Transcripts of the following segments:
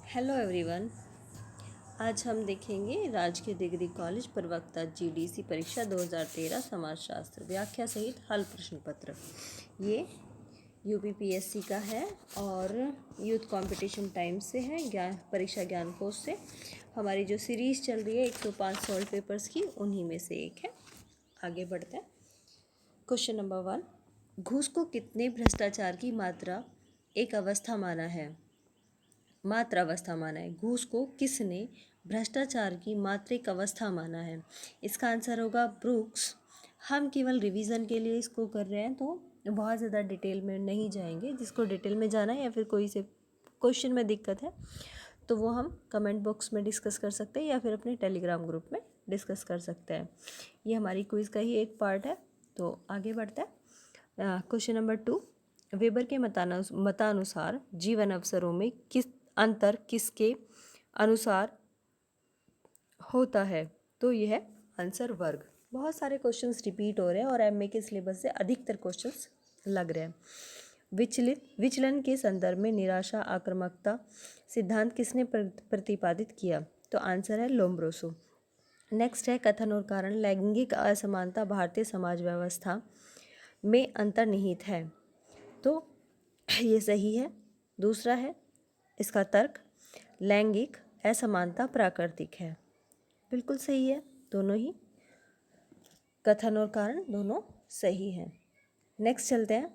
Hello everyone. आज हम देखेंगे राजकीय डिग्री कॉलेज प्रवक्ता जीडीसी परीक्षा 2013 समाजशास्त्र व्याख्या सहित हल प्रश्न पत्र। ये यूपीपीएससी का है और यूथ कंपटीशन टाइम से है, परीक्षा ज्ञान कोश से। हमारी जो सीरीज़ चल रही है 105 सॉल्व पेपर्स की, उन्हीं में से एक है। आगे बढ़ते हैं। क्वेश्चन नंबर 1, घूस को कितने भ्रष्टाचार की एक अवस्था माना है? अवस्था माना है। घूस को किसने भ्रष्टाचार की मात्रिक अवस्था माना है? इसका आंसर होगा ब्रूक्स। हम केवल रिवीजन के लिए इसको कर रहे हैं, तो बहुत ज़्यादा डिटेल में नहीं जाएंगे। जिसको डिटेल में जाना है या फिर कोई से क्वेश्चन में दिक्कत है तो वो हम कमेंट बॉक्स में डिस्कस कर सकते हैं या फिर अपने टेलीग्राम ग्रुप में डिस्कस कर सकते हैं। ये हमारी क्विज़ का ही एक पार्ट है। तो आगे बढ़ते हैं। क्वेश्चन नंबर 2, वेबर के मतानुसार जीवन अवसरों में अंतर किसके अनुसार होता है? तो यह है आंसर वर्ग। बहुत सारे क्वेश्चंस रिपीट हो रहे हैं और एमए के सिलेबस से अधिकतर क्वेश्चंस लग रहे हैं। विचलन के संदर्भ में निराशा आक्रामकता सिद्धांत किसने प्रतिपादित किया? तो आंसर है लोम्ब्रोसो। नेक्स्ट है कथन और कारण। लैंगिक असमानता भारतीय समाज व्यवस्था में अंतर्निहित है। तो ये सही है। दूसरा है इसका तर्क, लैंगिक असमानता प्राकृतिक है। बिल्कुल सही है। दोनों ही कथन और कारण दोनों सही हैं। नेक्स्ट चलते हैं।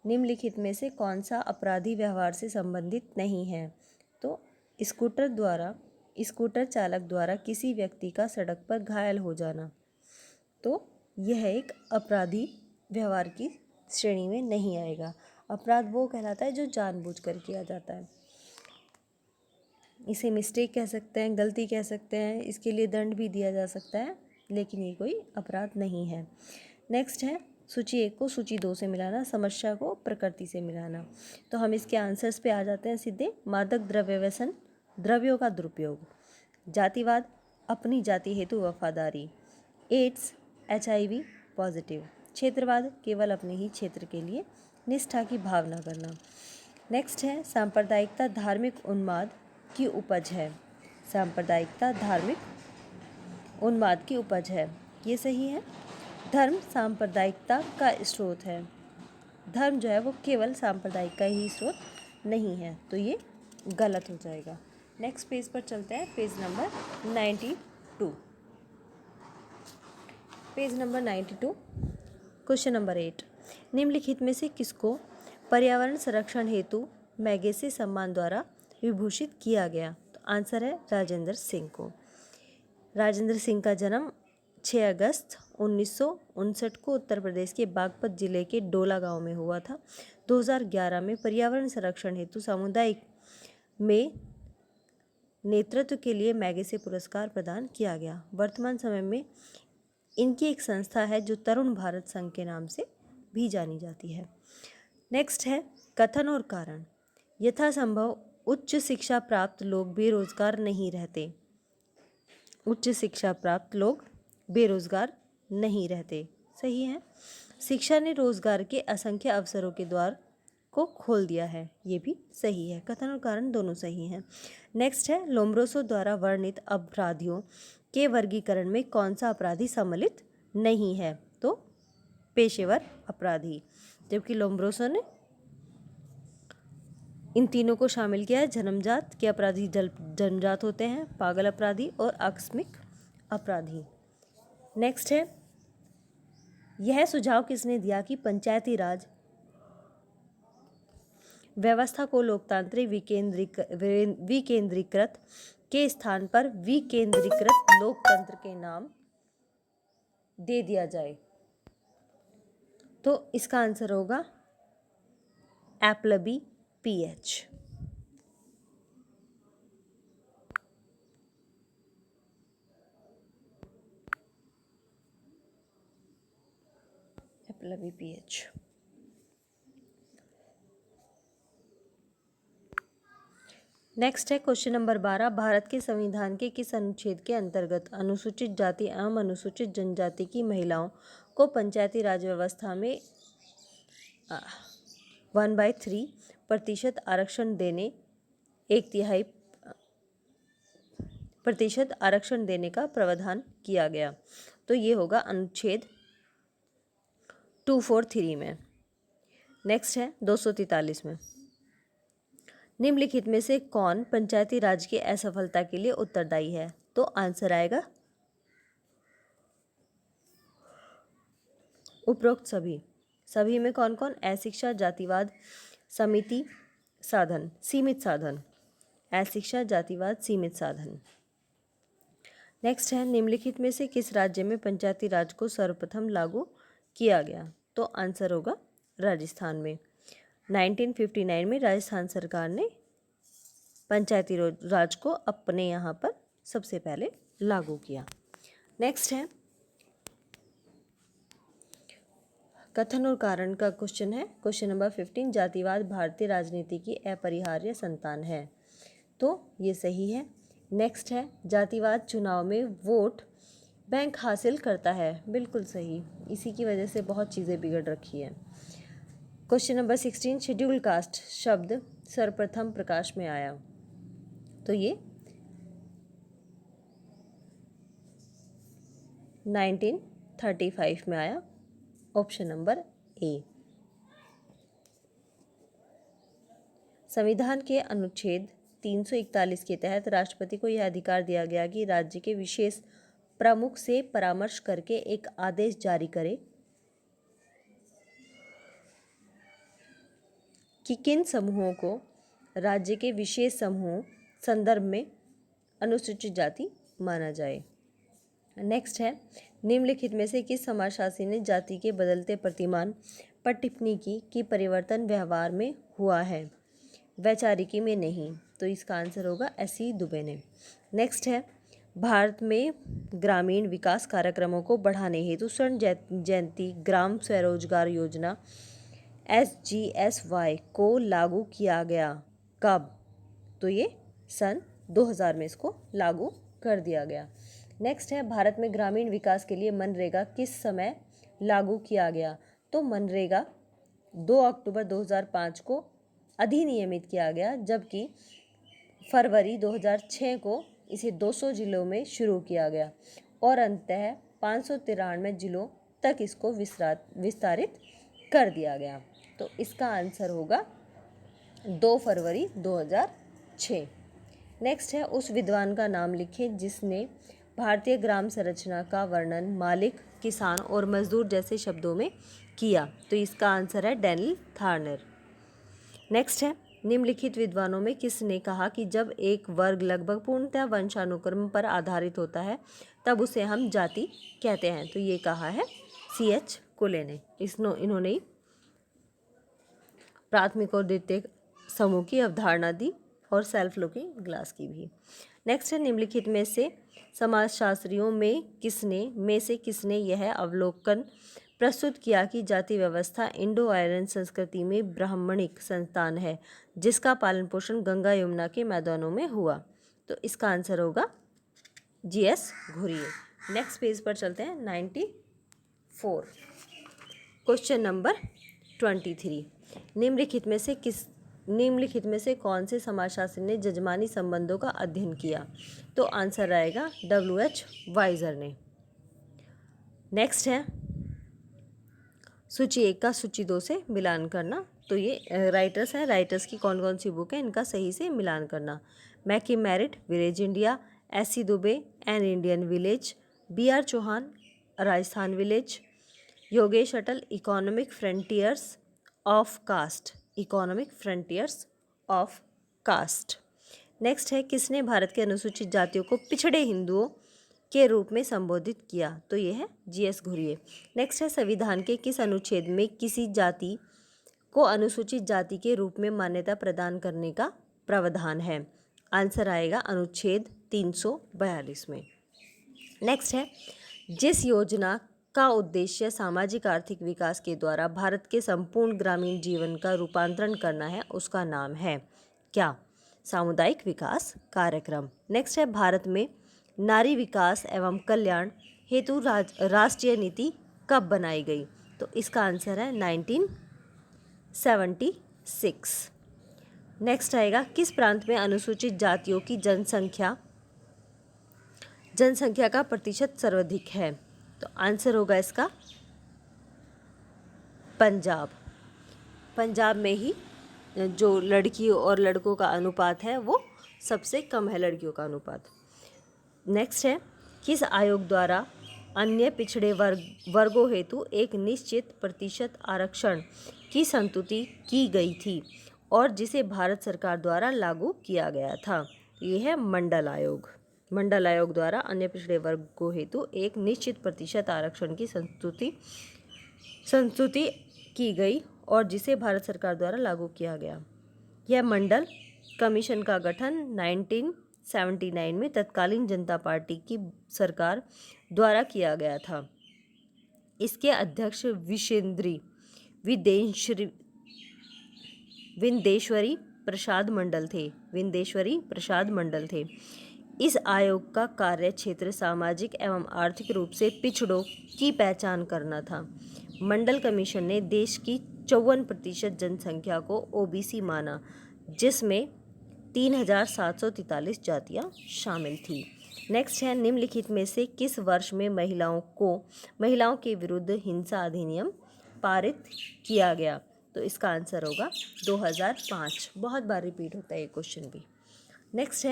निम्नलिखित में से कौन सा अपराधी व्यवहार से संबंधित नहीं है? तो स्कूटर चालक द्वारा किसी व्यक्ति का सड़क पर घायल हो जाना, तो यह एक अपराधी व्यवहार की श्रेणी में नहीं आएगा। अपराध वो कहलाता है जो जानबूझकर किया जाता है। इसे मिस्टेक कह सकते हैं, गलती कह सकते हैं, इसके लिए दंड भी दिया जा सकता है, लेकिन ये कोई अपराध नहीं है। नेक्स्ट है सूची 1 को सूची 2 से मिलाना, समस्या को प्रकृति से मिलाना। तो हम इसके आंसर्स पे आ जाते हैं सीधे। मादक द्रव्य व्यसन, द्रव्यों का दुरुपयोग, जातिवाद, अपनी जाति हेतु वफादारी, एड्स, HIV पॉजिटिव, क्षेत्रवाद, केवल अपने ही क्षेत्र के लिए निष्ठा की भावना करना। नेक्स्ट है सांप्रदायिकता धार्मिक उन्माद की उपज है। सांप्रदायिकता धार्मिक उन्माद की उपज है, ये सही है। धर्म सांप्रदायिकता का स्रोत है। धर्म जो है वो केवल सांप्रदायिक का ही स्रोत नहीं है, तो ये गलत हो जाएगा। नेक्स्ट पेज पर चलते हैं। Page number 92। Page number 92, question number 8, निम्नलिखित में से किसको पर्यावरण संरक्षण हेतु मैगेसे सम्मान द्वारा विभूषित किया गया? तो आंसर है राजेंद्र सिंह को। राजेंद्र सिंह का जन्म 6 अगस्त 1959 को उत्तर प्रदेश के बागपत जिले के डोला गांव में हुआ था। 2011 में पर्यावरण संरक्षण हेतु सामुदायिक में नेतृत्व के लिए मैगेसे पुरस्कार प्रदान किया गया। वर्तमान समय में इनकी एक संस्था है जो तरुण भारत संघ के नाम से भी जानी जाती है। नेक्स्ट है कथन और कारण। यथासंभव उच्च शिक्षा प्राप्त लोग बेरोजगार नहीं रहते। उच्च शिक्षा प्राप्त लोग बेरोजगार नहीं रहते, सही है। शिक्षा ने रोजगार के असंख्य अवसरों के द्वार को खोल दिया है, ये भी सही है। कथन और कारण दोनों सही हैं। नेक्स्ट है लोम्ब्रोसो द्वारा वर्णित अपराधियों के वर्गीकरण में कौन सा अपराधी सम्मिलित नहीं है? तो पेशेवर अपराधी, जबकि लोम्ब्रोसो ने इन तीनों को शामिल किया है। जन्मजात के अपराधी जन्मजात होते हैं, पागल अपराधी और आकस्मिक अपराधी। नेक्स्ट है यह सुझाव किसने दिया कि पंचायती राज व्यवस्था को लोकतांत्रिक विकेंद्रीकृत के स्थान पर विकेंद्रीकृत लोकतंत्र के नाम दे दिया जाए? तो इसका आंसर होगा एप्लबी PH। एप्लबी PH। नेक्स्ट है क्वेश्चन नंबर 12, भारत के संविधान के किस अनुच्छेद के अंतर्गत अनुसूचित जाति एवं अनुसूचित जनजाति की महिलाओं को पंचायती राज व्यवस्था में 1/3% आरक्षण देने, 1/3 प्रतिशत आरक्षण देने का प्रावधान किया गया? तो ये होगा अनुच्छेद 243 में। नेक्स्ट है 243 में, निम्नलिखित में से कौन पंचायती राज की असफलता के लिए उत्तरदायी है? तो आंसर आएगा उपरोक्त सभी। सभी में कौन कौन? अशिक्षा, जातिवाद, समिति, साधन, सीमित साधन। अशिक्षा, जातिवाद, सीमित साधन। नेक्स्ट है, निम्नलिखित में से किस राज्य में पंचायती राज को सर्वप्रथम लागू किया गया? तो आंसर होगा राजस्थान में। 1959 में राजस्थान सरकार ने पंचायती राज को अपने यहाँ पर सबसे पहले लागू किया। नेक्स्ट है कथन और कारण का क्वेश्चन है। क्वेश्चन नंबर 15, जातिवाद भारतीय राजनीति की अपरिहार्य संतान है? तो ये सही है। नेक्स्ट है, जातिवाद चुनाव में वोट बैंक हासिल करता है? बिल्कुल सही, इसी की वजह से बहुत चीज़ें बिगड़ रखी हैं। क्वेश्चन नंबर 16, शेड्यूल कास्ट शब्द सर्वप्रथम प्रकाश में आया? तो ये 1935 में आया, ऑप्शन नंबर ए। संविधान के अनुच्छेद 341 के तहत राष्ट्रपति को यह अधिकार दिया गया कि राज्य के विशेष प्रमुख से परामर्श करके एक आदेश जारी करे कि किन समूहों को राज्य के विशेष समूह संदर्भ में अनुसूचित जाति माना जाए। नेक्स्ट है, निम्नलिखित में से किस समाजशास्त्री ने जाति के बदलते प्रतिमान पर टिप्पणी की कि परिवर्तन व्यवहार में हुआ है, वैचारिकी में नहीं? तो इसका आंसर होगा एस.सी. दुबे ने। नेक्स्ट है, भारत में ग्रामीण विकास कार्यक्रमों को बढ़ाने हेतु स्वर्ण जयंती ग्राम स्वरोजगार योजना SGSY को लागू किया गया कब? तो ये सन 2000 में इसको लागू कर दिया गया। नेक्स्ट है, भारत में ग्रामीण विकास के लिए मनरेगा किस समय लागू किया गया? तो मनरेगा 2 अक्टूबर 2005 को अधिनियमित किया गया, जबकि फरवरी 2006 को इसे 200 जिलों में शुरू किया गया और अंततः 593 जिलों तक इसको विस्तारित कर दिया गया। तो इसका आंसर होगा 2 फरवरी 2006। नेक्स्ट है, उस विद्वान का नाम लिखें जिसने भारतीय ग्राम संरचना का वर्णन मालिक, किसान और मजदूर जैसे शब्दों में किया? तो इसका आंसर है डैनियल थार्नर। नेक्स्ट है, निम्नलिखित विद्वानों में किसने कहा कि जब एक वर्ग लगभग पूर्णतः वंशानुक्रम पर आधारित होता है तब उसे हम जाति कहते हैं? तो ये कहा है C.H. कुले ने। इन्होंने प्राथमिक और द्वितीयक समूह की अवधारणा दी और सेल्फ लुकिंग ग्लास की भी। नेक्स्ट है, निम्नलिखित में से समाजशास्त्रियों में से किसने यह अवलोकन प्रस्तुत किया कि जाति व्यवस्था इंडो आर्यन संस्कृति में ब्राह्मणिक संतान है जिसका पालन पोषण गंगा यमुना के मैदानों में हुआ? तो इसका आंसर होगा G.S. घुरिये। नेक्स्ट पेज पर चलते हैं, 94। क्वेश्चन नंबर 23, निम्नलिखित में से कौन से समाजशास्त्री ने जजमानी संबंधों का अध्ययन किया? तो आंसर आएगा W.H. वाइजर ने। नेक्स्ट है, सूची 1 का सूची 2 से मिलान करना। तो ये राइटर्स हैं, राइटर्स की कौन कौन सी बुक है इनका सही से मिलान करना। McKim Marriott, village India, S.C. Dube, an Indian village, B.R. Chauhan, Rajasthan village, Yogesh Atal, economic frontiers of caste, economic frontiers of caste. Next है, किसने भारत के अनुसूचित जातियों को पिछड़े हिंदुओं के रूप में संबोधित किया? तो ये है G.S. घुरिये। नेक्स्ट है, संविधान के किस अनुच्छेद में किसी जाति को अनुसूचित जाति के रूप में मान्यता प्रदान करने का प्रावधान है? आंसर आएगा अनुच्छेद 342 में। नेक्स्ट है, जिस योजना का उद्देश्य सामाजिक आर्थिक विकास के द्वारा भारत के संपूर्ण ग्रामीण जीवन का रूपांतरण करना है उसका नाम है क्या? सामुदायिक विकास कार्यक्रम। नेक्स्ट है, भारत में नारी विकास एवं कल्याण हेतु राष्ट्रीय नीति कब बनाई गई? तो इसका आंसर है 1976। नेक्स्ट आएगा, किस प्रांत में अनुसूचित जातियों की जनसंख्या जनसंख्या का प्रतिशत सर्वाधिक है? तो आंसर होगा इसका पंजाब। पंजाब में ही जो लड़कियों और लड़कों का अनुपात है वो सबसे कम है, लड़कियों का अनुपात। नेक्स्ट है, किस आयोग द्वारा अन्य पिछड़े वर्गों हेतु एक निश्चित प्रतिशत आरक्षण की संस्तुति की गई थी और जिसे भारत सरकार द्वारा लागू किया गया था? ये है मंडल आयोग। मंडल आयोग द्वारा अन्य पिछड़े वर्गों हेतु एक निश्चित प्रतिशत आरक्षण की संस्तुति की गई और जिसे भारत सरकार द्वारा लागू किया गया। यह मंडल कमीशन का गठन 1979 में तत्कालीन जनता पार्टी की सरकार द्वारा किया गया था। इसके अध्यक्ष विंदेश्वरी प्रसाद मंडल थे। इस आयोग का कार्य क्षेत्र सामाजिक एवं आर्थिक रूप से पिछड़ों की पहचान करना था। मंडल कमीशन ने देश की 54% जनसंख्या को ओबीसी माना, जिसमें 3743 जातियां शामिल थी। नेक्स्ट है, निम्नलिखित में से किस वर्ष में महिलाओं के विरुद्ध हिंसा अधिनियम पारित किया गया? तो इसका आंसर होगा 2005। बहुत बार रिपीट होता है ये क्वेश्चन भी। नेक्स्ट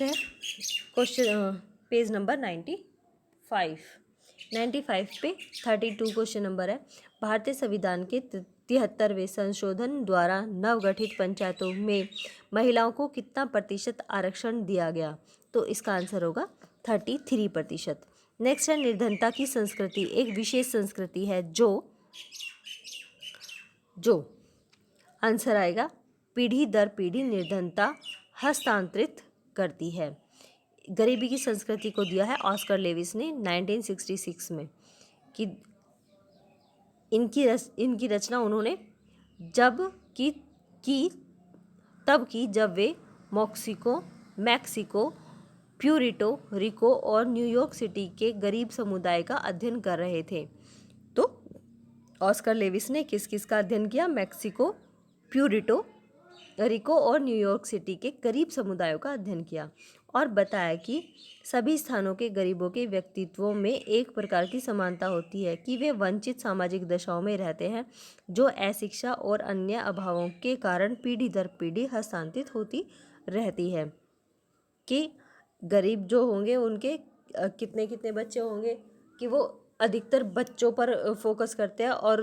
है क्वेश्चन पेज नंबर 95 पे 32 क्वेश्चन नंबर है। भारतीय संविधान के 73वें संशोधन द्वारा नवगठित पंचायतों में महिलाओं को कितना प्रतिशत आरक्षण दिया गया? तो इसका आंसर होगा 33%। नेक्स्ट है, निर्धनता की संस्कृति एक विशेष संस्कृति है जो आंसर आएगा पीढ़ी दर पीढ़ी निर्धनता हस्तांतरित करती है। गरीबी की संस्कृति को दिया है ऑस्कर लेविस ने 1966 में। कि इनकी रचना उन्होंने तब की जब वे मैक्सिको, प्यूरिटो रिको और न्यूयॉर्क सिटी के गरीब समुदाय का अध्ययन कर रहे थे। तो ऑस्कर लेविस ने किस किस का अध्ययन किया? मैक्सिको, प्यूरिटो रिको और न्यूयॉर्क सिटी के गरीब समुदायों का अध्ययन किया और बताया कि सभी स्थानों के गरीबों के व्यक्तित्वों में एक प्रकार की समानता होती है कि वे वंचित सामाजिक दशाओं में रहते हैं जो अशिक्षा और अन्य अभावों के कारण पीढ़ी दर पीढ़ी हस्तांतरित होती रहती है। कि गरीब जो होंगे उनके कितने कितने बच्चे होंगे कि वो अधिकतर बच्चों पर फोकस करते हैं। और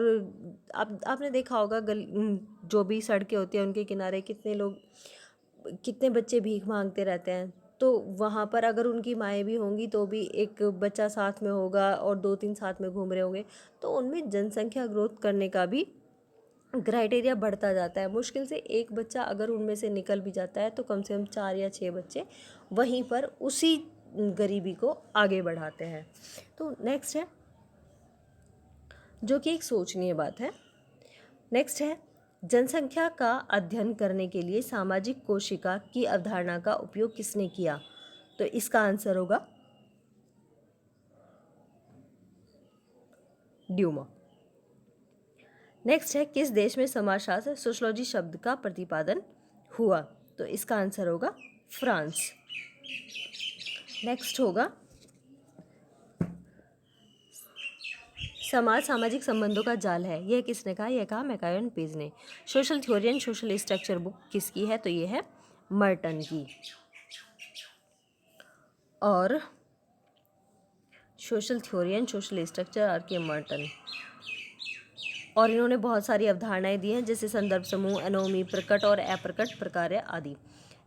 आपने देखा होगा जो भी सड़कें होती हैं उनके किनारे कितने बच्चे भीख मांगते रहते हैं। तो वहाँ पर अगर उनकी माएँ भी होंगी तो भी एक बच्चा साथ में होगा और 2-3 साथ में घूम रहे होंगे, तो उनमें जनसंख्या ग्रोथ करने का भी क्राइटेरिया बढ़ता जाता है। मुश्किल से एक बच्चा अगर उनमें से निकल भी जाता है तो कम से कम 4 या 6 बच्चे वहीं पर उसी गरीबी को आगे बढ़ाते हैं। तो नेक्स्ट है, जो कि एक सोचनीय बात है। नेक्स्ट है, जनसंख्या का अध्ययन करने के लिए सामाजिक कोशिका की अवधारणा का उपयोग किसने किया? तो इसका आंसर होगा ड्यूमा। नेक्स्ट है, किस देश में समाजशास्त्र सोशियोलॉजी शब्द का प्रतिपादन हुआ? तो इसका आंसर होगा फ्रांस। नेक्स्ट होगा, समाज सामाजिक संबंधों का जाल है, यह किसने कहा? यह कहा मैकायन पेज ने। Social theory and social structure book किसकी है? तो ये है मर्टन की। और social theory and social structure R K Merton. और इन्होंने बहुत सारी अवधारणाएं दी हैं जैसे संदर्भ समूह, एनोमी, प्रकट और अप्रकट प्रकार्य आदि।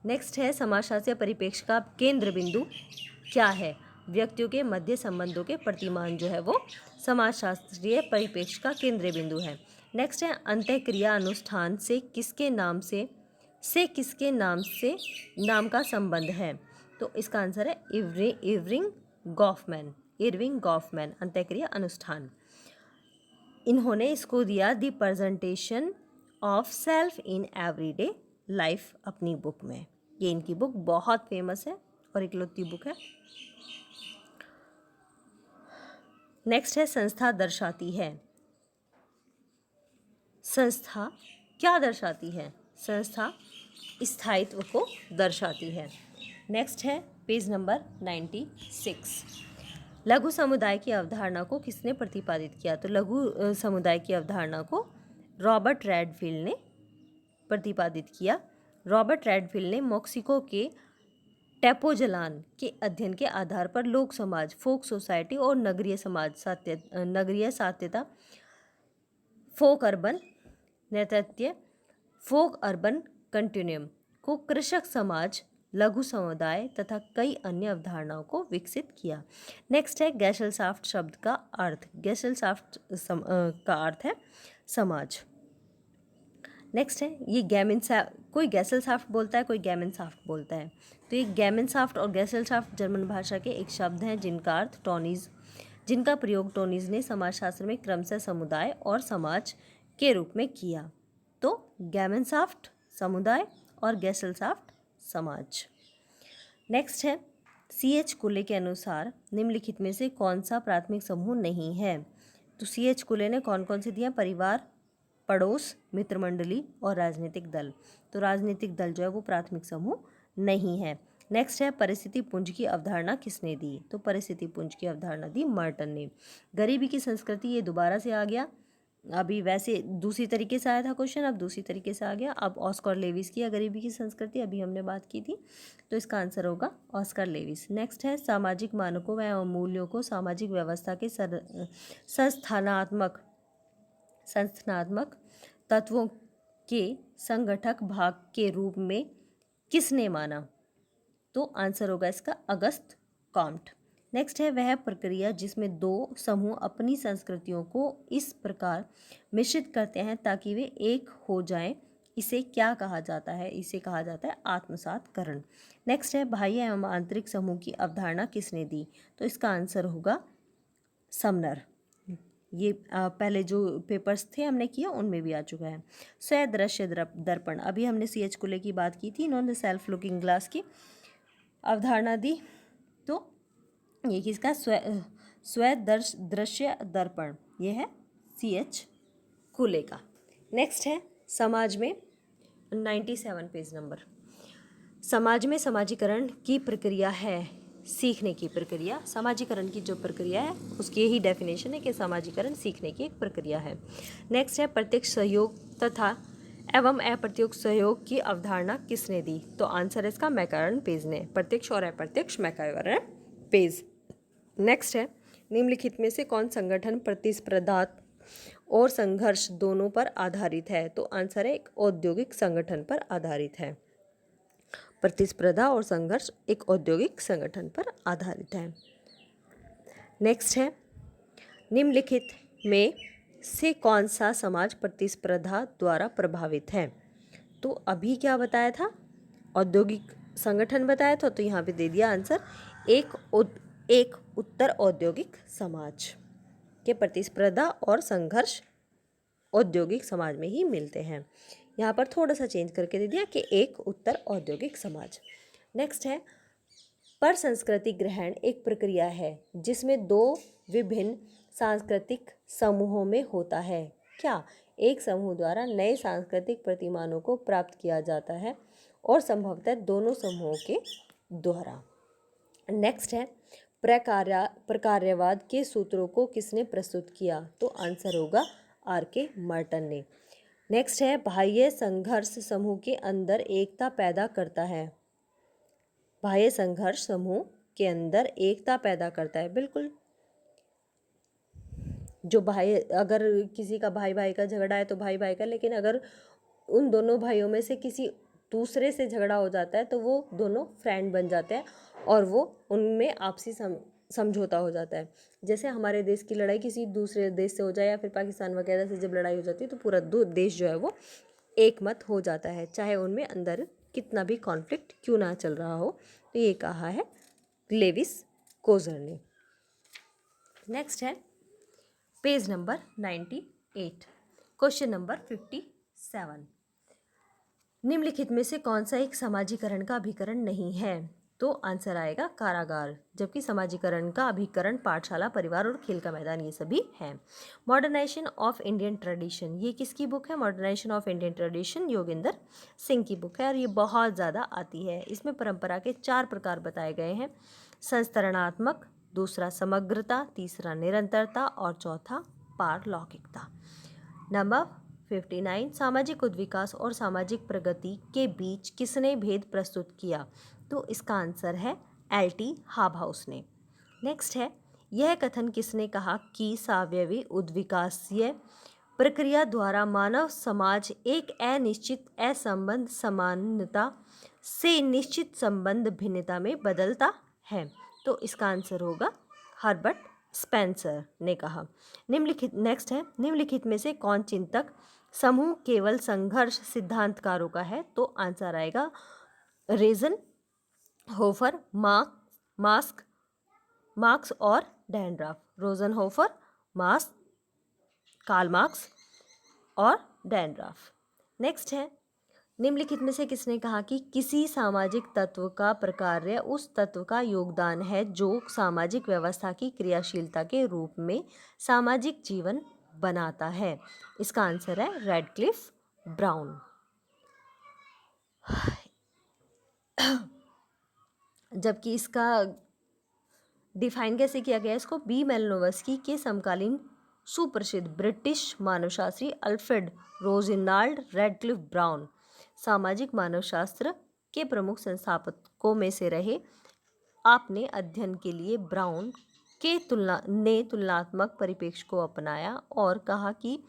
नेक्स्ट है, समाजशास्त्रीय परिप्रेक्ष्य का केंद्र बिंदु क्या है? व्यक्तियों के मध्य संबंधों के प्रतिमान जो है वो समाजशास्त्रीय परिप्रेक्ष्य का केंद्र बिंदु है। नेक्स्ट है, अंतःक्रिया अनुष्ठान से किसके नाम का संबंध है? तो इसका आंसर है इरविंग गॉफमैन, अंतःक्रिया अनुष्ठान। इन्होंने इसको दिया the presentation of self in everyday life अपनी बुक में। ये इनकी बुक बहुत फेमस है और इकलौती बुक है। नेक्स्ट है, संस्था दर्शाती है। संस्था क्या दर्शाती है? संस्था स्थायित्व को दर्शाती है। नेक्स्ट है पेज नंबर 96। लघु समुदाय की अवधारणा को किसने प्रतिपादित किया? तो लघु समुदाय की अवधारणा को रॉबर्ट रेडफील्ड ने प्रतिपादित किया। रॉबर्ट रेडफील्ड ने मेक्सिको के टेपोजलान के अध्ययन के आधार पर लोक समाज, फोक सोसाइटी और नगरीय समाज नगरीय सात्यता, फोक अर्बन नेतृत्व, फोक अर्बन कंटिन्यूम को कृषक समाज, लघु समुदाय तथा कई अन्य अवधारणाओं को विकसित किया। नेक्स्ट है गैशलसाफ्ट शब्द का अर्थ। गैशलसाफ्ट का अर्थ है समाज। नेक्स्ट है ये कोई गैशलसाफ्ट बोलता है, कोई गैमनसाफ्ट बोलता है। तो ये गैमनसाफ्ट और गैशलसाफ्ट जर्मन भाषा के एक शब्द हैं जिनका अर्थ टोनीज, जिनका प्रयोग टोनीज ने समाजशास्त्र में क्रमशः समुदाय और समाज के रूप में किया। तो गैमनसाफ्ट समुदाय और गैशलसाफ्ट समाज। नेक्स्ट है C.H. कुले के अनुसार निम्नलिखित में से कौन सा प्राथमिक समूह नहीं है? तो C.H. कुले ने कौन कौन से दिया? परिवार, पड़ोस, मित्र मंडली और राजनीतिक दल। तो राजनीतिक दल जो है वो प्राथमिक समूह नहीं है। नेक्स्ट है परिस्थिति पुंज की अवधारणा किसने दी? तो परिस्थिति पुंज की अवधारणा दी मर्टन ने। गरीबी की संस्कृति, ये दोबारा से आ गया। अभी वैसे दूसरी तरीके से आया था क्वेश्चन, अब दूसरी तरीके से आ गया। अब ऑस्कर लेविस की गरीबी की संस्कृति, अभी हमने बात की थी, तो इसका आंसर होगा ऑस्कर लेविस। नेक्स्ट है सामाजिक मानकों व मूल्यों को सामाजिक व्यवस्था के संस्थानात्मक तत्वों के संगठक भाग के रूप में किसने माना? तो आंसर होगा इसका अगस्त कॉम्ट। नेक्स्ट है वह प्रक्रिया जिसमें दो समूह अपनी संस्कृतियों को इस प्रकार मिश्रित करते हैं ताकि वे एक हो जाएं, इसे क्या कहा जाता है? इसे कहा जाता है आत्मसातकरण। नेक्स्ट है बाह्य एवं आंतरिक समूह की अवधारणा किसने दी? तो इसका आंसर होगा समनर। ये पहले जो पेपर्स थे हमने किया उनमें भी आ चुका है। स्वदृश्य दर्पण, अभी हमने C.H. कुले की बात की थी, इन्होंने सेल्फ लुकिंग ग्लास की अवधारणा दी। तो ये किसका? स्वदृश्य दर्पण, ये है C.H. कुले का। नेक्स्ट है समाज में 97 पेज नंबर। समाज में समाजीकरण की प्रक्रिया है सीखने की प्रक्रिया। समाजीकरण की जो प्रक्रिया है उसकी यही डेफिनेशन है कि समाजीकरण सीखने की एक प्रक्रिया है। नेक्स्ट है प्रत्यक्ष सहयोग तथा एवं अप्रत्यक्ष सहयोग की अवधारणा किसने दी? तो आंसर है इसका मैकायरन पेज ने। प्रत्यक्ष और अप्रत्यक्ष मैकायरन पेज। नेक्स्ट है निम्नलिखित में से कौन संगठन प्रतिस्पर्धा और संघर्ष दोनों पर आधारित है? तो आंसर है एक औद्योगिक संगठन पर आधारित है। प्रतिस्पर्धा और संघर्ष एक औद्योगिक संगठन पर आधारित है। नेक्स्ट है निम्नलिखित में से कौन सा समाज प्रतिस्पर्धा द्वारा प्रभावित है? तो अभी क्या बताया था? औद्योगिक संगठन बताया था, तो यहाँ पे दे दिया आंसर एक उत्तर औद्योगिक समाज के प्रतिस्पर्धा और संघर्ष औद्योगिक समाज में ही मिलते हैं। यहाँ पर थोड़ा सा चेंज करके दे दिया कि एक उत्तर औद्योगिक समाज। नेक्स्ट है पर संस्कृति ग्रहण एक प्रक्रिया है जिसमें दो विभिन्न सांस्कृतिक समूहों में होता है। क्या? एक समूह द्वारा नए सांस्कृतिक प्रतिमानों को प्राप्त किया जाता है और संभवतः दोनों समूहों के द्वारा। नेक्स्ट है प्रकार्यवाद के सूत्रों को किसने प्रस्तुत किया? तो आंसर होगा R.K. मर्टन ने। नेक्स्ट है बाह्य संघर्ष समूह के अंदर एकता पैदा करता है। बाह्य संघर्ष समूह के अंदर एकता पैदा करता है, बिल्कुल। जो भाई, अगर किसी का भाई भाई का झगड़ा है तो भाई भाई का, लेकिन अगर उन दोनों भाइयों में से किसी दूसरे से झगड़ा हो जाता है तो वो दोनों फ्रेंड बन जाते हैं और वो उनमें आपसी समझौता हो जाता है। जैसे हमारे देश की लड़ाई किसी दूसरे देश से हो जाए या फिर पाकिस्तान वगैरह से जब लड़ाई हो जाती है तो पूरा देश जो है वो एक मत हो जाता है, चाहे उनमें अंदर कितना भी कॉन्फ्लिक्ट क्यों ना चल रहा हो। तो ये कहा है लेविस कोजर ने। नेक्स्ट है पेज नंबर 98, क्वेश्चन नंबर 57। निम्नलिखित में से कौन सा एक समाजीकरण का अभिकरण नहीं है? तो आंसर आएगा कारागार। जबकि समाजीकरण का अभिकरण, पाठशाला, परिवार और खेल का मैदान, ये सभी हैं। मॉडर्नाइजेशन ऑफ इंडियन ट्रेडिशन, ये किसकी बुक है? Modernization of Indian tradition Yogendra Singh की बुक है और ये बहुत ज़्यादा आती है। इसमें परंपरा के 4 प्रकार बताए गए हैं। संस्तरणात्मक, दूसरा समग्रता, तीसरा निरंतरता और चौथा पारलौकिकता। नंबर 59, सामाजिक उद्विकास और सामाजिक प्रगति के बीच किसने भेद प्रस्तुत किया? तो इसका आंसर है एल.टी. हाबहाउस ने। नेक्स्ट है, यह कथन किसने कहा कि सावयवी उद्विकासीय प्रक्रिया द्वारा मानव समाज एक अनिश्चित असंबद्ध समानता से निश्चित संबंध भिन्नता में बदलता है? तो इसका आंसर होगा हर्बर्ट स्पेंसर ने कहा। निम्नलिखित नेक्स्ट है, निम्नलिखित में से कौन चिंतक समूह केवल संघर्ष सिद्धांतकारों का है? तो आंसर आएगा रेजन, होफर, मार्क्स और डैनड्राफ। रोजनहोफर, कार्ल मार्क्स और डैनड्राफ। नेक्स्ट है, निम्नलिखित में से किसने कहा कि किसी सामाजिक तत्व का प्रकार्य उस तत्व का योगदान है जो सामाजिक व्यवस्था की क्रियाशीलता के रूप में सामाजिक जीवन बनाता है? इसका आंसर है रैडक्लिफ ब्राउन। जबकि इसका डिफाइन कैसे किया गया? इसको बी मेलनोवस्की के समकालीन सुप्रसिद्ध British मानवशास्त्री Alfred Reginald Radcliffe brown सामाजिक मानवशास्त्र के प्रमुख संस्थापकों में से रहे। आपने अध्ययन के लिए ब्राउन के तुलनात्मक परिप्रेक्ष्य को अपनाया और कहा कि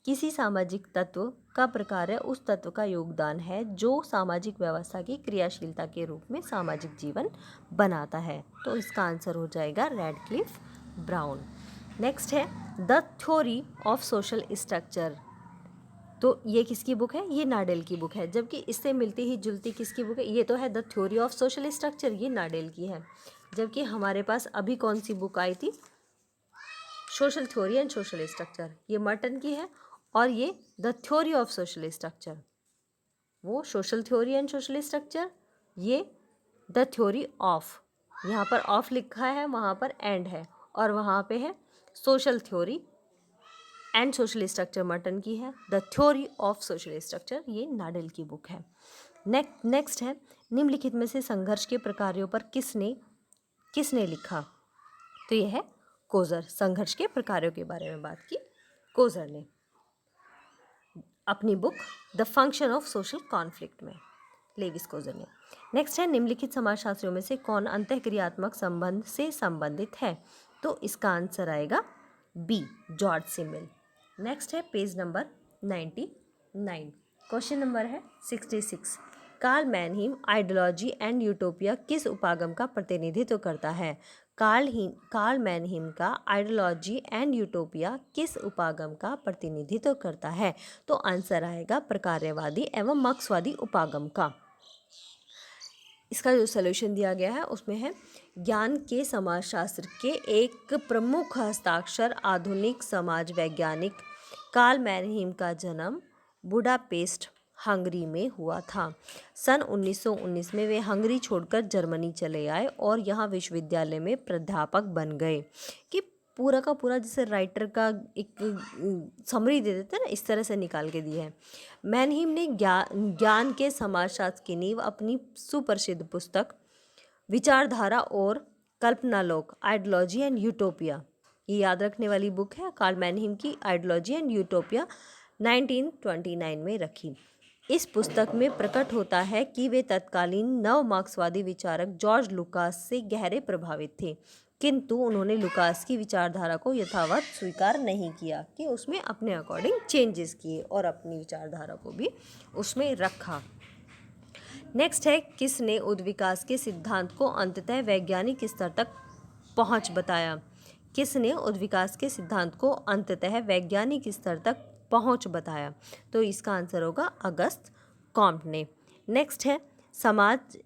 किसी सामाजिक तत्व का प्रकार्य उस तत्व का योगदान है जो सामाजिक व्यवस्था की क्रियाशीलता के रूप में सामाजिक जीवन बनाता है। तो इसका आंसर हो जाएगा रैडक्लिफ ब्राउन। नेक्स्ट है the theory of social structure. तो ये किसकी बुक है? ये नाडेल की बुक है। जबकि इससे मिलती ही जुलती किसकी बुक है? ये तो है the theory of social structure, ये नाडेल की है। जबकि हमारे पास अभी कौन सी बुक आई थी? Social theory and social structure, ये मर्टन की है। और ये the theory of social structure, वो social theory and social structure, ये द थ्योरी ऑफ, यहाँ पर ऑफ लिखा है, वहाँ पर एंड है, और वहाँ पे है social theory and social structure Merton की है। The theory of social structure ये नाडेल की बुक है। नेक्स्ट है, निम्नलिखित में से संघर्ष के प्रकारों पर किसने लिखा? तो यह है कोजर। संघर्ष के प्रकारों के बारे में बात की कोजर ने अपनी book the function of social conflict में, लेविस कोजर ने। नेक्स्ट है, निम्नलिखित समाजशास्त्रियों में से कौन अंतःक्रियात्मक संबंध से संबंधित है? तो इसका आंसर आएगा बी, जॉर्ज सिमेल। नेक्स्ट है पेज नंबर 99, क्वेश्चन नंबर है 66। कार्ल मैनहीम आइडियोलॉजी एंड यूटोपिया किस उपागम का प्रतिनिधित्व करता है? कार्ल मैनहीम का आइडियोलॉजी एंड यूटोपिया किस उपागम का प्रतिनिधित्व करता है? तो आंसर आएगा प्रकार्यवादी एवं मार्क्सवादी उपागम का। इसका जो सॉल्यूशन दिया गया है उसमें है ज्ञान के समाजशास्त्र के एक प्रमुख हस्ताक्षर आधुनिक समाज वैज्ञानिक कार्ल मैनहीम का जन्म बुडापेस्ट हंगरी में हुआ था। सन 1919 में वे हंगरी छोड़कर जर्मनी चले आए और यहाँ विश्वविद्यालय में प्राध्यापक बन गए। कि पूरा का पूरा जैसे राइटर का एक समरी दे देते हैं ना, इस तरह से निकाल के दिया है। मैनहीम ने ज्ञान के समाजशास्त्र की नींव अपनी सुप्रसिद्ध पुस्तक विचारधारा और कल्पनालोक आइडियोलॉजी एंड यूटोपिया, ये याद रखने वाली बुक है कार्ल मैनहीम की, आइडियोलॉजी एंड यूटोपिया, 1929 में रखी। इस पुस्तक में प्रकट होता है कि वे तत्कालीन नव मार्क्सवादी विचारक जॉर्ज लुकास से गहरे प्रभावित थे, किंतु उन्होंने लुकास की विचारधारा को यथावत स्वीकार नहीं किया, कि उसमें अपने अकॉर्डिंग चेंजेस किए और अपनी विचारधारा को भी उसमें रखा। नेक्स्ट है, किसने उद्विकास के सिद्धांत को अंततः वैज्ञानिक स्तर तक पहुंच बताया? किसने उद्विकास के सिद्धांत को अंततः वैज्ञानिक स्तर तक पहुंच बताया? तो इसका आंसर होगा अगस्त कॉम्ट ने। नेक्स्ट है, समाज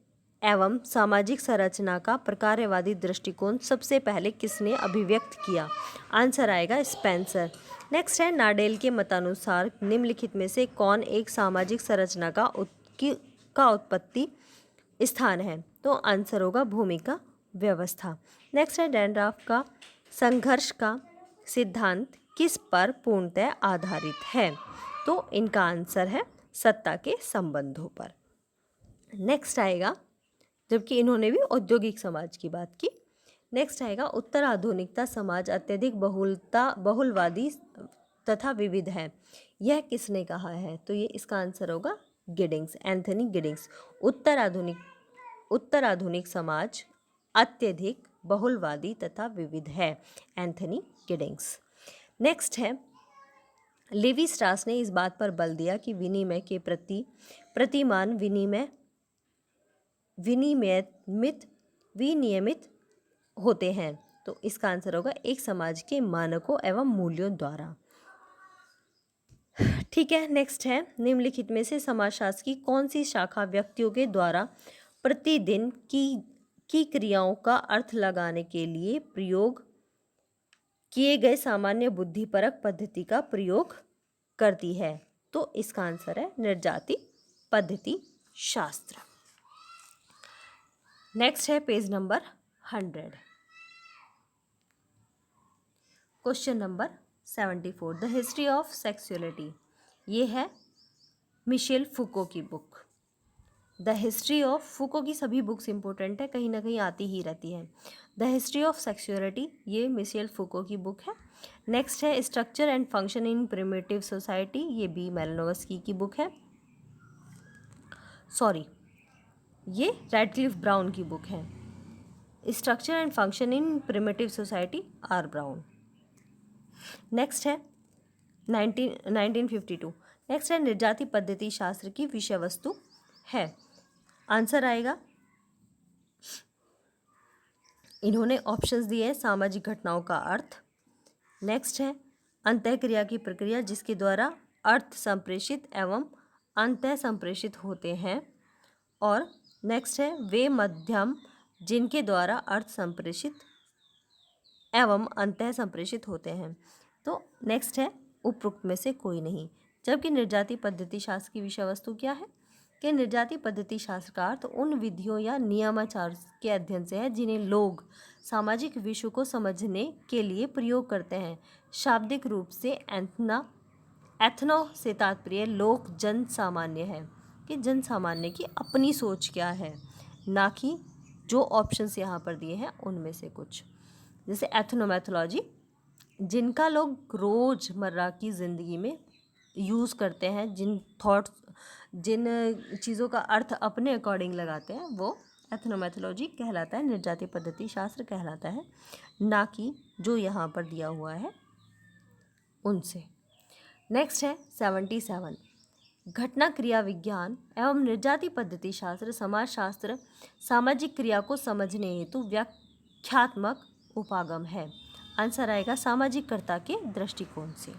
एवं सामाजिक संरचना का प्रकार्यवादी दृष्टिकोण सबसे पहले किसने अभिव्यक्त किया? आंसर आएगा स्पेंसर। नेक्स्ट है, नाडेल के मतानुसार निम्नलिखित में से कौन एक सामाजिक संरचना का उत्पत्ति स्थान है? तो आंसर होगा भूमिका व्यवस्था। नेक्स्ट है डैंड्राफ का संघर्ष का सिद्धांत किस पर पूर्णतः आधारित है? तो इनका आंसर है सत्ता के संबंधों पर। नेक्स्ट आएगा, जबकि इन्होंने भी औद्योगिक समाज की बात की। नेक्स्ट आएगा उत्तर आधुनिकता समाज अत्यधिक बहुलवादी तथा विविध है, यह किसने कहा है? तो ये इसका आंसर होगा गिडिंग्स, एंथनी गिडिंग्स। उत्तर आधुनिक समाज अत्यधिक बहुलवादी तथा विविध है, एंथनी गिडिंग्स। नेक्स्ट है लेवी स्ट्रास ने इस बात पर बल दिया कि विनिमय के प्रति प्रतिमान विनियमित होते हैं। तो इसका आंसर होगा एक समाज के मानकों एवं मूल्यों द्वारा। ठीक है, नेक्स्ट है निम्नलिखित में से समाजशास्त्र की कौन सी शाखा व्यक्तियों के द्वारा प्रतिदिन की क्रियाओं का अर्थ लगाने के लिए प्रयोग किए गए सामान्य बुद्धिपरक पद्धति का प्रयोग करती है? तो इसका आंसर है निर्जाति पद्धति शास्त्र। नेक्स्ट है page number 100, question number 74, the history of sexuality. ये है मिशेल फुको की बुक। द हिस्ट्री ऑफ फुको की सभी बुक्स इंपॉर्टेंट है, कहीं ना कहीं आती ही रहती है। द हिस्ट्री ऑफ सेक्सुअलिटी ये मिशेल फुको की बुक है। नेक्स्ट है structure and function in primitive society, ये बी मैलिनोवस्की की बुक है। सॉरी, ये रैडक्लिफ ब्राउन की बुक है। Structure and function in primitive society, R Brown. Next है 1952। नेक्स्ट है निर्जाति पद्धति शास्त्र की विषय वस्तु है। आंसर आएगा, इन्होंने ऑप्शंस दिए हैं, सामाजिक घटनाओं का अर्थ। नेक्स्ट है अंतःक्रिया की प्रक्रिया जिसके द्वारा अर्थ संप्रेषित एवं अंतः संप्रेषित होते हैं। और नेक्स्ट है वे माध्यम जिनके द्वारा अर्थ संप्रेषित एवं अंतः संप्रेषित होते हैं। तो नेक्स्ट है उपरोक्त में से कोई नहीं। जबकि निर्जाति पद्धति शास्त्र की विषय वस्तु क्या है? कि निर्जाति पद्धति शास्त्र का अर्थ उन विधियों या नियमाचार के अध्ययन से है जिन्हें लोग सामाजिक विषय को समझने के लिए प्रयोग करते हैं। शाब्दिक रूप से एथनो से तात्पर्य लोक जन सामान्य है, कि जन सामान्य की अपनी सोच क्या है, ना कि जो ऑप्शंस यहाँ पर दिए हैं उनमें से कुछ। जैसे एथनोमैथोलॉजी, जिनका लोग रोज़मर्रा की ज़िंदगी में यूज़ करते हैं, जिन चीज़ों का अर्थ अपने अकॉर्डिंग लगाते हैं, वो एथनोमैथोलॉजी कहलाता है, निर्जाति पद्धति शास्त्र कहलाता है, ना कि जो यहाँ पर दिया हुआ है उनसे। नेक्स्ट है 77, घटना क्रिया विज्ञान एवं निर्जाति पद्धति शास्त्र समाज शास्त्र सामाजिक क्रिया को समझने हेतु व्याख्यात्मक उपागम है। आंसर आएगा सामाजिक कर्ता के दृष्टिकोण से,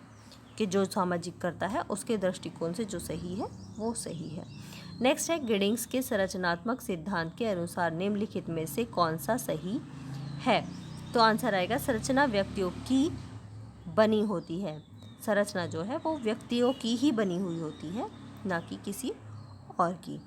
कि जो सामाजिक कर्ता है उसके दृष्टिकोण से जो सही है वो सही है। नेक्स्ट है गिडिंग्स के संरचनात्मक सिद्धांत के अनुसार निम्नलिखित में से कौन सा सही है? तो आंसर आएगा संरचना व्यक्तियों की बनी होती है। संरचना जो है वो व्यक्तियों की ही बनी हुई होती है, ना कि किसी और की।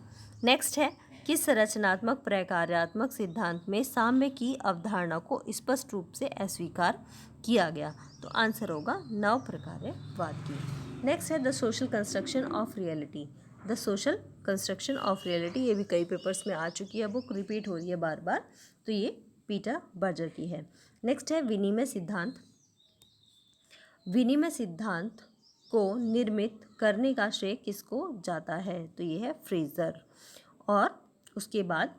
नेक्स्ट है कि संरचनात्मक प्रकार्यात्मक सिद्धांत में साम्य की अवधारणा को स्पष्ट रूप से अस्वीकार किया गया। तो आंसर होगा नव प्रकार्यवाद की। नेक्स्ट है the social construction of reality. The social construction of reality, ये भी कई पेपर्स में आ चुकी है, बुक रिपीट हो रही है बार बार, तो ये पीटर बर्जर की है। नेक्स्ट है विनिमय सिद्धांत। विनिमय सिद्धांत को निर्मित करने का श्रेय किसको जाता है? तो ये है फ्रेजर, और उसके बाद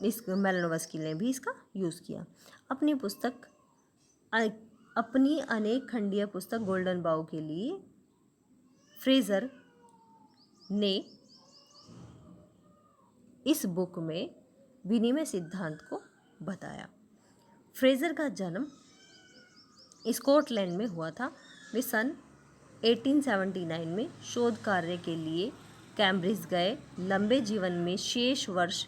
इस मैलिनोवस्की ने भी इसका यूज़ किया। अपनी अनेक खंडीय पुस्तक गोल्डन बाउ के लिए फ्रेजर ने इस बुक में विनिमय सिद्धांत को बताया। फ्रेजर का जन्म स्कॉटलैंड में हुआ था। वे सन 1879 में शोध कार्य के लिए कैम्ब्रिज गए। लंबे जीवन में शेष वर्ष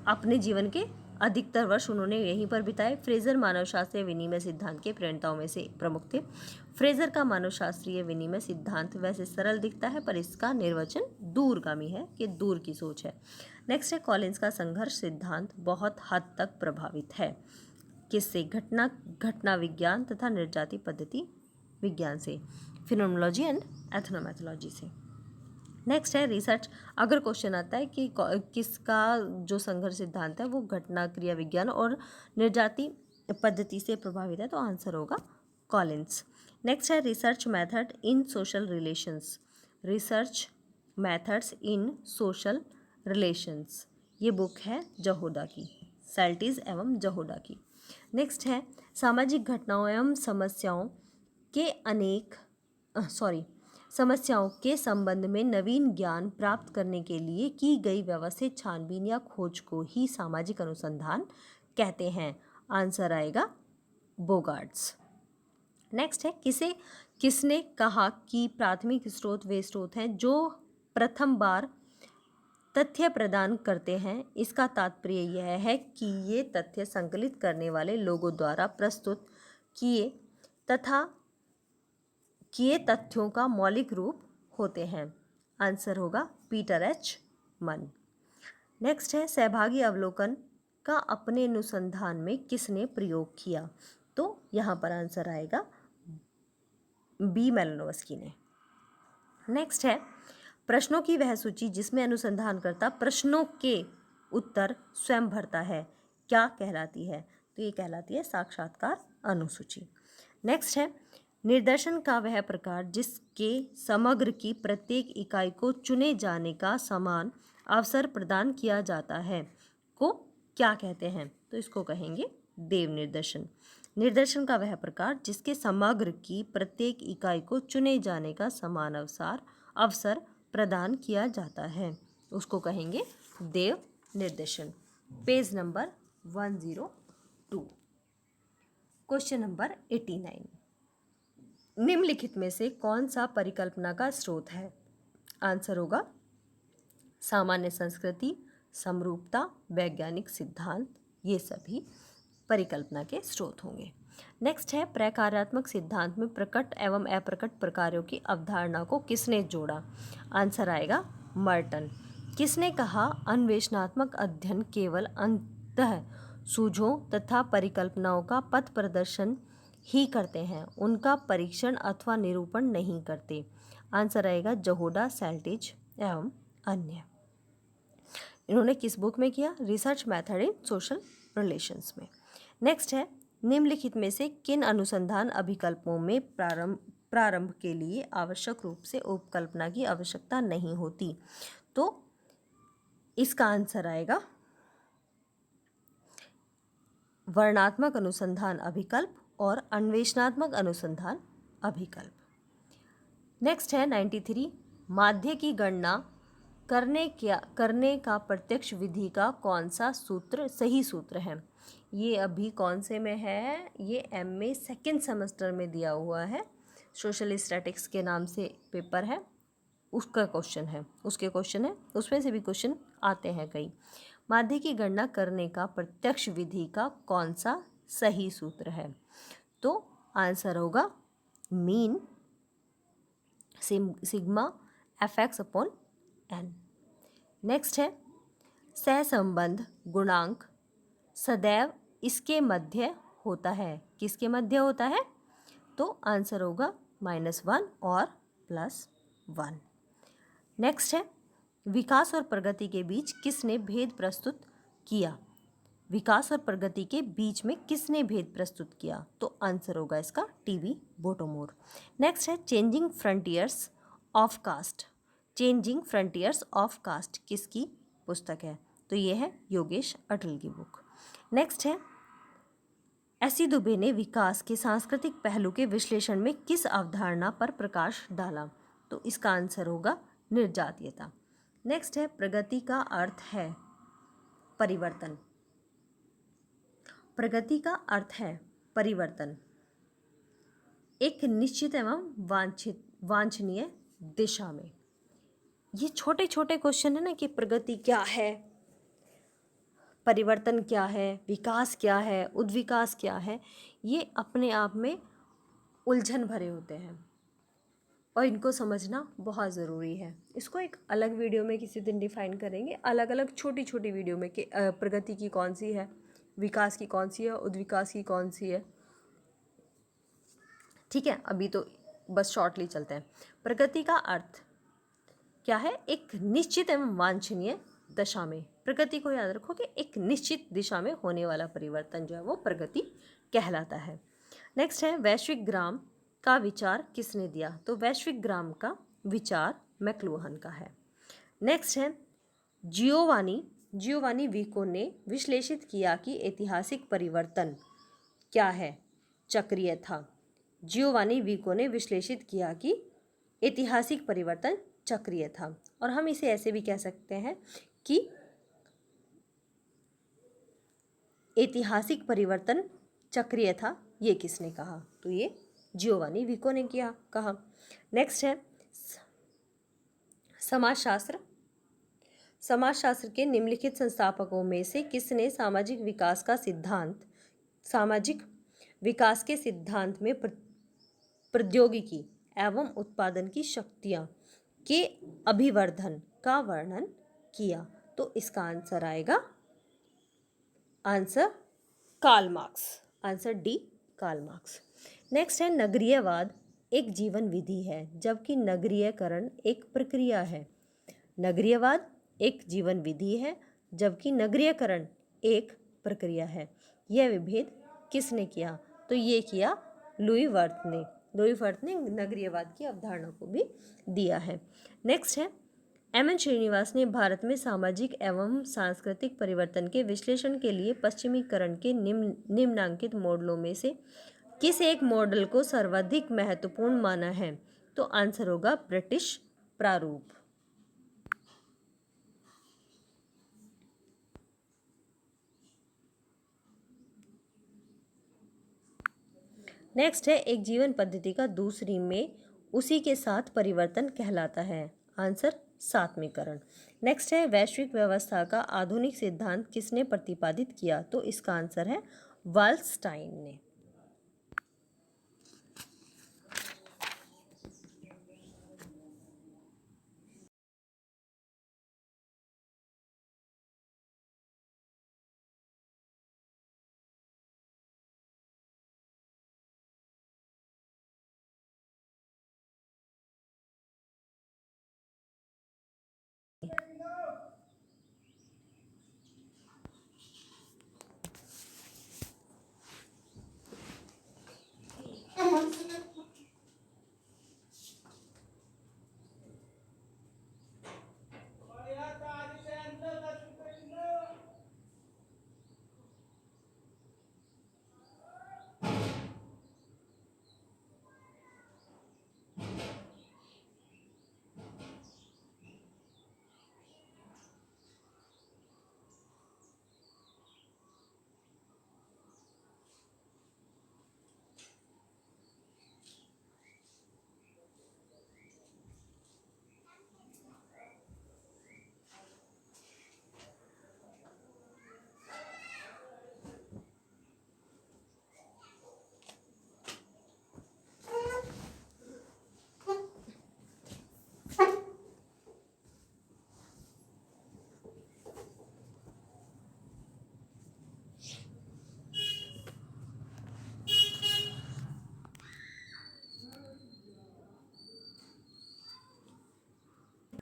अपने जीवन के अधिकतर वर्ष उन्होंने यहीं पर बिताए। फ्रेजर मानवशास्त्र विनिमय सिद्धांत के प्रणेताओं में से प्रमुख थे। फ्रेजर का मानवशास्त्रीय विनिमय सिद्धांत वैसे सरल दिखता है पर इसका निर्वचन दूरगामी है कि दूर की सोच है। नेक्स्ट है कॉलिंस का संघर्ष सिद्धांत बहुत हद तक प्रभावित है किससे? घटना विज्ञान तथा निर्जाति पद्धति विज्ञान से, फिनोमेनोलॉजी एंड एथनोमैथोलॉजी से। नेक्स्ट है रिसर्च। अगर क्वेश्चन आता है कि किसका जो संघर्ष सिद्धांत है वो घटना क्रिया विज्ञान और निर्जाति पद्धति से प्रभावित है तो आंसर होगा कॉलिंस। नेक्स्ट है research method in social relations. Research methods in social relations, ये बुक है जहोडा की, सेल्टिस एवं जहोडा की। नेक्स्ट है सामाजिक घटनाओं एवं समस्याओं के संबंध में नवीन ज्ञान प्राप्त करने के लिए की गई व्यवस्थित छानबीन या खोज को ही सामाजिक अनुसंधान कहते हैं। आंसर आएगा बोगार्ट्स। नेक्स्ट है किसने कहा कि प्राथमिक स्रोत वे स्रोत हैं जो प्रथम बार तथ्य प्रदान करते हैं। इसका तात्पर्य यह है कि ये तथ्य संकलित करने वाले लोगों द्वारा प्रस्तुत किए तथ्यों का मौलिक रूप होते हैं। आंसर होगा पीटर एच मन। नेक्स्ट है सहभागी अवलोकन का अपने अनुसंधान में किसने प्रयोग किया? तो यहाँ पर आंसर आएगा बी मेलानोव्स्की ने। नेक्स्ट है प्रश्नों की वह सूची जिसमें अनुसंधानकर्ता प्रश्नों के उत्तर स्वयं भरता है क्या कहलाती है? तो ये कहलाती है साक्षात्कार अनुसूची। नेक्स्ट है निर्देशन का वह प्रकार जिसके समग्र की प्रत्येक इकाई को चुने जाने का समान अवसर प्रदान किया जाता है को क्या कहते हैं? तो इसको कहेंगे देव निर्देशन। निर्देशन का वह प्रकार जिसके समग्र की प्रत्येक इकाई को चुने जाने का समान अवसर प्रदान किया जाता है उसको कहेंगे देव निर्देशन। Page number 102। Question number 89। निम्नलिखित में से कौन सा परिकल्पना का स्रोत है? आंसर होगा सामान्य संस्कृति, समरूपता, वैज्ञानिक सिद्धांत, ये सभी परिकल्पना के स्रोत होंगे। नेक्स्ट है प्रकार्यात्मक सिद्धांत में प्रकट एवं अप्रकट प्रकारों की अवधारणा को किसने जोड़ा? आंसर आएगा मर्टन। किसने कहा अन्वेषणात्मक अध्ययन केवल अंतः सूझों तथा परिकल्पनाओं का पथ प्रदर्शन ही करते हैं, उनका परीक्षण अथवा निरूपण नहीं करते? आंसर आएगा जहोडा, सेल्टिज एवं अन्य। इन्होंने किस बुक में किया? Research method in social relations में। नेक्स्ट है निम्नलिखित में से किन अनुसंधान अभिकल्पों में प्रारंभ के लिए आवश्यक रूप से उपकल्पना की आवश्यकता नहीं होती? तो इसका आंसर आएगा वर्णनात्मक अनुसंधान अभिकल्प और अन्वेषणात्मक अनुसंधान अभिकल्प। नेक्स्ट है 93। माध्य की गणना करने का प्रत्यक्ष विधि का कौन सा सूत्र सही सूत्र है? ये अभी कौन से में है? ये MA सेकेंड सेमेस्टर में दिया हुआ है, सोशल स्टैटिक्स के नाम से पेपर है, उसका क्वेश्चन है, उसके क्वेश्चन है, उसमें से भी क्वेश्चन आते हैं कई। माध्य की गणना करने का प्रत्यक्ष विधि का कौन सा सही सूत्र है? तो आंसर होगा mean sigma fx upon n। Next है सहसंबंध गुणांक सदैव इसके मध्य होता है। किसके मध्य होता है? तो आंसर होगा -1 और +1। नेक्स्ट है विकास और प्रगति के बीच किसने भेद प्रस्तुत किया? विकास और प्रगति के बीच में किसने भेद प्रस्तुत किया? तो आंसर होगा इसका TV बोटोमोर। नेक्स्ट है changing frontiers of caste. Changing frontiers of caste किसकी पुस्तक है? तो ये है योगेश अटल की बुक। नेक्स्ट है एसी दुबे ने विकास के सांस्कृतिक पहलू के विश्लेषण में किस अवधारणा पर प्रकाश डाला? तो इसका आंसर होगा निर्जातीयता। नेक्स्ट है प्रगति का अर्थ है परिवर्तन। प्रगति का अर्थ है परिवर्तन, एक निश्चित एवं वांछनीय दिशा में। ये छोटे छोटे क्वेश्चन है ना कि प्रगति क्या है, परिवर्तन क्या है, विकास क्या है, उद्विकास क्या है, ये अपने आप में उलझन भरे होते हैं और इनको समझना बहुत ज़रूरी है। इसको एक अलग वीडियो में किसी दिन डिफाइन करेंगे, अलग अलग छोटी छोटी वीडियो में कि प्रगति की कौन सी है, विकास की कौन सी है, उद्विकास की कौन सी है। ठीक है, अभी तो बस शॉर्टली चलते हैं। प्रगति का अर्थ क्या है? एक निश्चित एवं वांछनीय दशा में, प्रगति को याद रखो कि एक निश्चित दिशा में होने वाला परिवर्तन जो है वो प्रगति कहलाता है। नेक्स्ट है वैश्विक ग्राम का विचार किसने दिया? तो वैश्विक ग्राम का विचार मैक्लुहान का है। नेक्स्ट है जियोवानी विको ने विश्लेषित किया कि ऐतिहासिक परिवर्तन क्या है? चक्रीय था। जियोवानी विको ने विश्लेषित किया कि ऐतिहासिक परिवर्तन चक्रीय था, और हम इसे ऐसे भी कह सकते हैं कि ऐतिहासिक परिवर्तन चक्रीय था। ये किसने कहा? तो ये जियोवानी विको ने कहा। नेक्स्ट है समाजशास्त्र। समाजशास्त्र के निम्नलिखित संस्थापकों में से किसने सामाजिक विकास के सिद्धांत में प्रौद्योगिकी एवं उत्पादन की शक्तियाँ के अभिवर्धन का वर्णन किया? तो इसका आंसर आएगा answer Karl Marx, answer D Karl Marx. Next है नगरीयवाद एक जीवन विधि है जबकि नगरीयकरण एक प्रक्रिया है। नगरीयवाद एक जीवन विधि है जबकि नगरीयकरण एक प्रक्रिया है। यह विभेद किसने किया? तो ये किया लुई वर्थ ने। लुई वर्थ ने नगरीयवाद की अवधारणा को भी दिया है। नेक्स्ट है एम.एन. श्रीनिवास ने भारत में सामाजिक एवं सांस्कृतिक परिवर्तन के विश्लेषण के लिए पश्चिमीकरण के निम्नांकित मॉडलों में से किस एक मॉडल को सर्वाधिक महत्वपूर्ण माना है? तो आंसर होगा ब्रिटिश प्रारूप। नेक्स्ट है एक जीवन पद्धति का दूसरी में उसी के साथ परिवर्तन कहलाता है। आंसर सात्मीकरण। नेक्स्ट है वैश्विक व्यवस्था का आधुनिक सिद्धांत किसने प्रतिपादित किया? तो इसका आंसर है वाल्स्टाइन ने।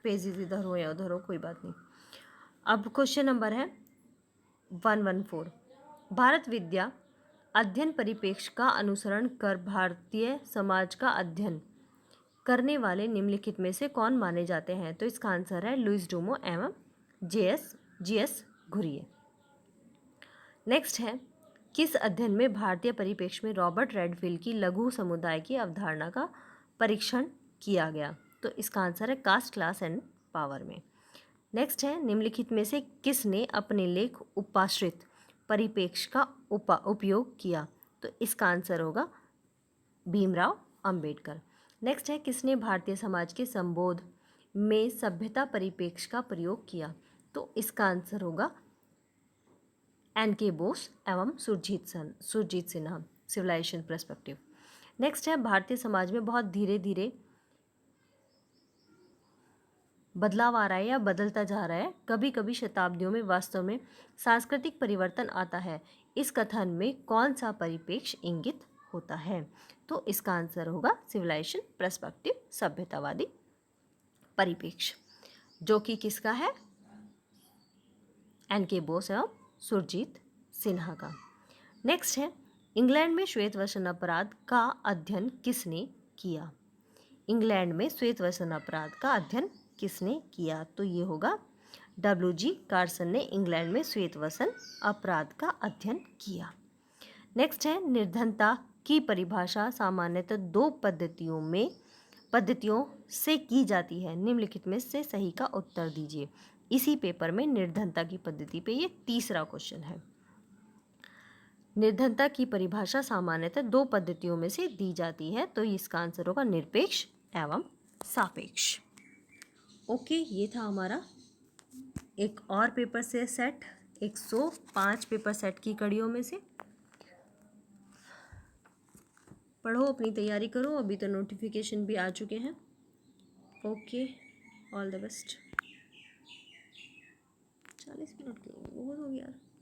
पेजेस इधर हो या उधर हो कोई बात नहीं। अब क्वेश्चन नंबर है 114। भारत विद्या अध्ययन परिप्रेक्ष्य का अनुसरण कर भारतीय समाज का अध्ययन करने वाले निम्नलिखित में से कौन माने जाते हैं? तो इसका आंसर है लुईस डूमो एवं जी.एस. घुरिये। नेक्स्ट है किस अध्ययन में भारतीय परिप्रेक्ष्य में रॉबर्ट रेडफील्ड की लघु समुदाय की अवधारणा का परीक्षण किया गया? तो इसका आंसर है कास्ट, क्लास एंड पावर में। नेक्स्ट है निम्नलिखित में से किसने अपने लेख उपाश्रित परिप्रेक्ष्य का उपयोग किया? तो इसका आंसर होगा भीमराव अंबेडकर। नेक्स्ट है किसने भारतीय समाज के संबोध में सभ्यता परिप्रेक्ष्य का प्रयोग किया? तो इसका आंसर होगा एन.के. बोस एवं Surjit Sinha, civilization perspective. Next है भारतीय समाज में बहुत धीरे धीरे बदलाव आ रहा है या बदलता जा रहा है, कभी कभी शताब्दियों में वास्तव में सांस्कृतिक परिवर्तन आता है। इस कथन में कौन सा परिप्रेक्ष्य इंगित होता है? तो इसका आंसर होगा सिविलाइजेशन पर्सपेक्टिव, सभ्यतावादी परिप्रेक्ष्य, जो कि किसका है? एन के बोस एवं सुरजीत सिन्हा का। नेक्स्ट है इंग्लैंड में श्वेत वसन अपराध का अध्ययन किसने किया? इंग्लैंड में श्वेत वसन अपराध का अध्ययन किसने किया? तो ये होगा डब्ल्यू.जी. कार्सन ने इंग्लैंड में श्वेत वसन अपराध का अध्ययन किया। नेक्स्ट है निर्धनता की परिभाषा सामान्यतः दो पद्धतियों से की जाती है, निम्नलिखित में से सही का उत्तर दीजिए। इसी पेपर में निर्धनता की पद्धति पे ये तीसरा क्वेश्चन है। निर्धनता की परिभाषा सामान्यतः दो पद्धतियों में से दी जाती है, तो इसका आंसर होगा निरपेक्ष एवं सापेक्ष। ओके, ये था हमारा एक और पेपर से सेट, 105 पेपर सेट की कड़ियों में से। पढ़ो, अपनी तैयारी करो, अभी तो नोटिफिकेशन भी आ चुके हैं। Okay, all the best. 40 minute बहुत हो गया यार।